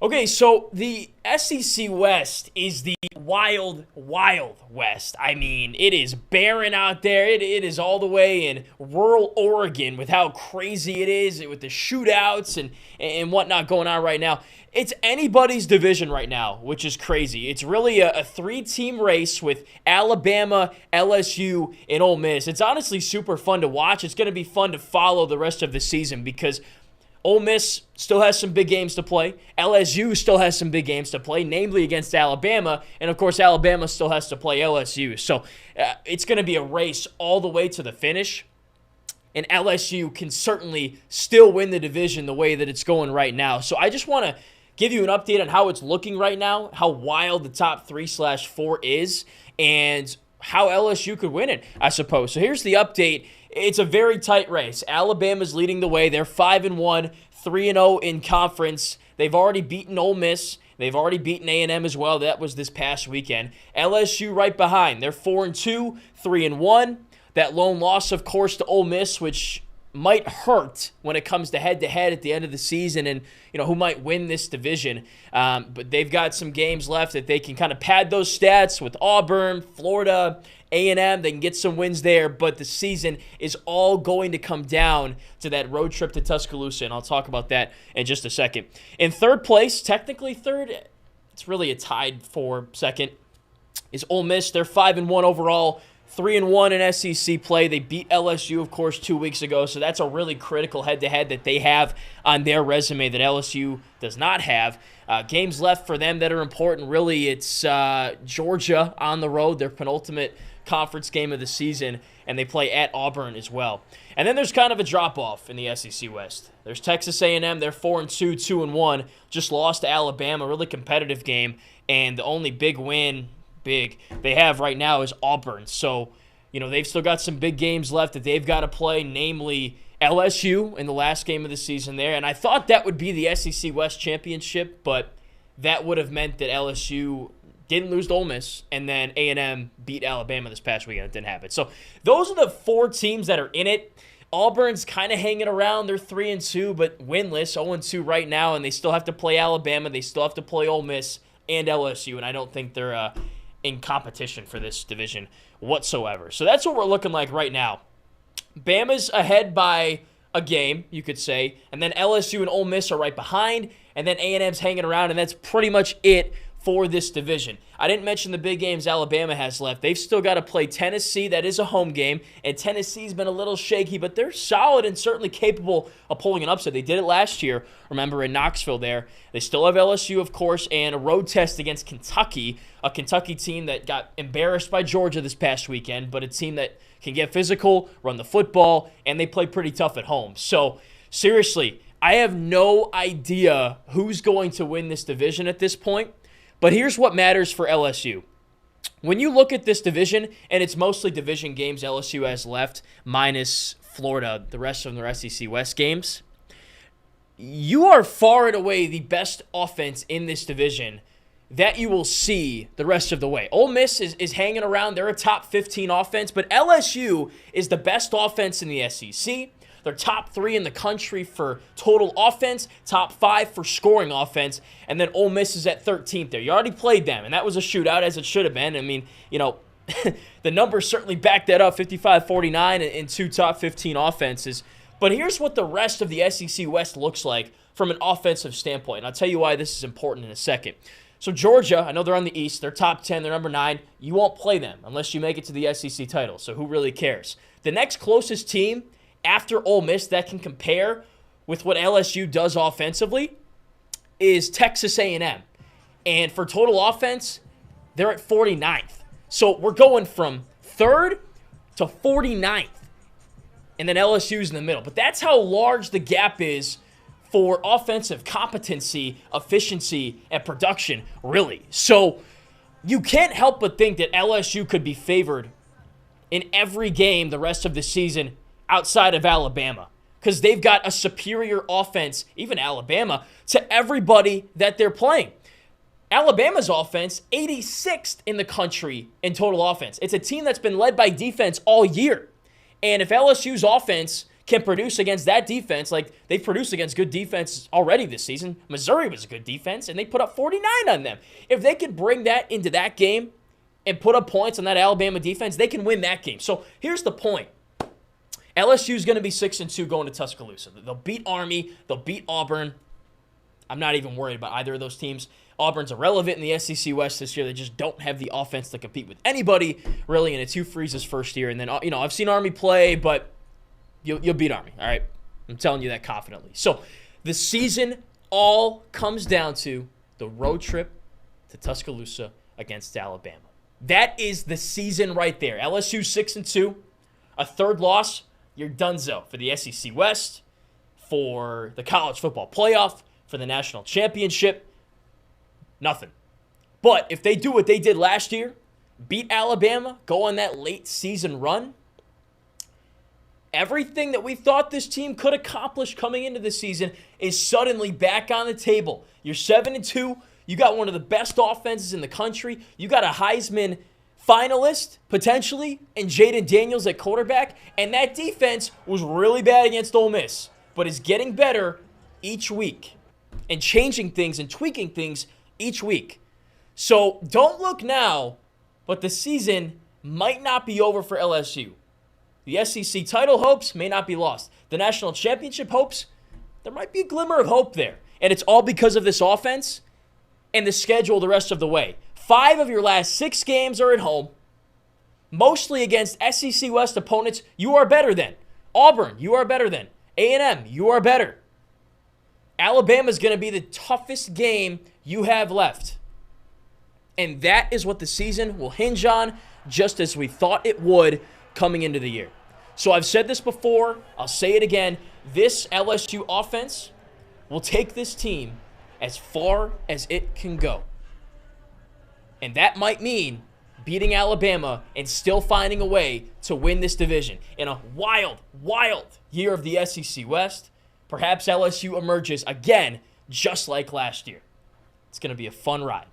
Okay, so the SEC West is the wild, wild West. I mean, it is barren out there. It is all the way in rural Oregon with how crazy it is, with the shootouts and whatnot going on right now. It's anybody's division right now, which is crazy. It's really a three-team race with Alabama, LSU, and Ole Miss. It's honestly super fun to watch. It's going to be fun to follow the rest of the season because Ole Miss still has some big games to play. LSU still has some big games to play, namely against Alabama. And, of course, Alabama still has to play LSU. So it's going to be a race all the way to the finish. And LSU can certainly still win the division the way that it's going right now. So I just want to give you an update on how it's looking right now, how wild the top 3/4 is, and how LSU could win it, I suppose. So here's the update. It's a very tight race. Alabama's leading the way. They're 5-1, 3-0 in conference. They've already beaten Ole Miss. They've already beaten A&M as well. That was this past weekend. LSU right behind. They're 4-2, 3-1. That lone loss, of course, to Ole Miss, which might hurt when it comes to head-to-head at the end of the season and, who might win this division. But they've got some games left that they can kind of pad those stats with Auburn, Florida, A&M. They can get some wins there, but the season is all going to come down to that road trip to Tuscaloosa, and I'll talk about that in just a second. In third place, technically third, it's really a tied for second, is Ole Miss. They're 5-1 overall. 3-1 in SEC play. They beat LSU, of course, 2 weeks ago, so that's a really critical head-to-head that they have on their resume that LSU does not have. Games left for them that are important, really, it's Georgia on the road, their penultimate conference game of the season, and they play at Auburn as well. And then there's kind of a drop-off in the SEC West. There's Texas A&M. They're 4-2, 2-1, just lost to Alabama, really competitive game, and the only big win they have right now is Auburn. So, they've still got some big games left that they've got to play, namely LSU in the last game of the season there. And I thought that would be the SEC West Championship, but that would have meant that LSU didn't lose to Ole Miss, and then A&M beat Alabama this past weekend. It didn't happen. So those are the four teams that are in it. Auburn's kind of hanging around. They're 3-2, but winless, 0-2 right now, and they still have to play Alabama. They still have to play Ole Miss and LSU, and I don't think they're in competition for this division whatsoever. So that's what we're looking like right now. Bama's ahead by a game, you could say, and then LSU and Ole Miss are right behind, and then A&M's hanging around, and that's pretty much it for this division. I didn't mention the big games Alabama has left. They've still got to play Tennessee. That is a home game, and Tennessee's been a little shaky, but they're solid and certainly capable of pulling an upset. They did it last year, remember, in Knoxville there. They still have LSU, of course, and a road test against Kentucky, a Kentucky team that got embarrassed by Georgia this past weekend, but a team that can get physical, run the football, and they play pretty tough at home. So, seriously, I have no idea who's going to win this division at this point. But here's what matters for LSU. When you look at this division, and it's mostly division games LSU has left, minus Florida, the rest of their SEC West games, you are far and away the best offense in this division that you will see the rest of the way. Ole Miss is hanging around. They're a top 15 offense, but LSU is the best offense in the SEC. They're top 3 in the country for total offense, top 5 for scoring offense, and then Ole Miss is at 13th there. You already played them, and that was a shootout as it should have been. I mean, the numbers certainly back that up, 55-49 in 2 top 15 offenses. But here's what the rest of the SEC West looks like from an offensive standpoint. And I'll tell you why this is important in a second. So Georgia, I know they're on the East. They're top 10. They're number 9. You won't play them unless you make it to the SEC title, so who really cares? The next closest team after Ole Miss that can compare with what LSU does offensively is Texas A&M. And for total offense, they're at 49th. So we're going from 3rd to 49th. And then LSU's in the middle. But that's how large the gap is for offensive competency, efficiency, and production, really. So you can't help but think that LSU could be favored in every game the rest of the season outside of Alabama, because they've got a superior offense, even Alabama, to everybody that they're playing. Alabama's offense, 86th in the country in total offense. It's a team that's been led by defense all year. And if LSU's offense can produce against that defense. Like, they've produced against good defense already this season. Missouri was a good defense, and they put up 49 on them. If they could bring that into that game and put up points on that Alabama defense, they can win that game. So here's the point. LSU is going to be 6-2 going to Tuscaloosa. They'll beat Army. They'll beat Auburn. I'm not even worried about either of those teams. Auburn's irrelevant in the SEC West this year. They just don't have the offense to compete with anybody, really, and it's Hugh Freeze's first year. And then, I've seen Army play, but you'll beat Army, all right? I'm telling you that confidently. So the season all comes down to the road trip to Tuscaloosa against Alabama. That is the season right there. LSU 6-2, a third loss, you're donezo for the SEC West, for the college football playoff, for the national championship. Nothing. But if they do what they did last year, beat Alabama, go on that late season run, everything that we thought this team could accomplish coming into the season is suddenly back on the table. You're 7-2. You got one of the best offenses in the country. You got a Heisman finalist, potentially, in Jaden Daniels at quarterback. And that defense was really bad against Ole Miss, but is getting better each week and changing things and tweaking things each week. So don't look now, but the season might not be over for LSU. The SEC title hopes may not be lost. The national championship hopes, there might be a glimmer of hope there. And it's all because of this offense and the schedule the rest of the way. 5 of your last 6 games are at home, mostly against SEC West opponents you are better than. Auburn, you are better than. A&M, you are better. Alabama's going to be the toughest game you have left. And that is what the season will hinge on, just as we thought it would coming into the year. So I've said this before, I'll say it again. This LSU offense will take this team as far as it can go. And that might mean beating Alabama and still finding a way to win this division. In a wild, wild year of the SEC West, perhaps LSU emerges again just like last year. It's going to be a fun ride.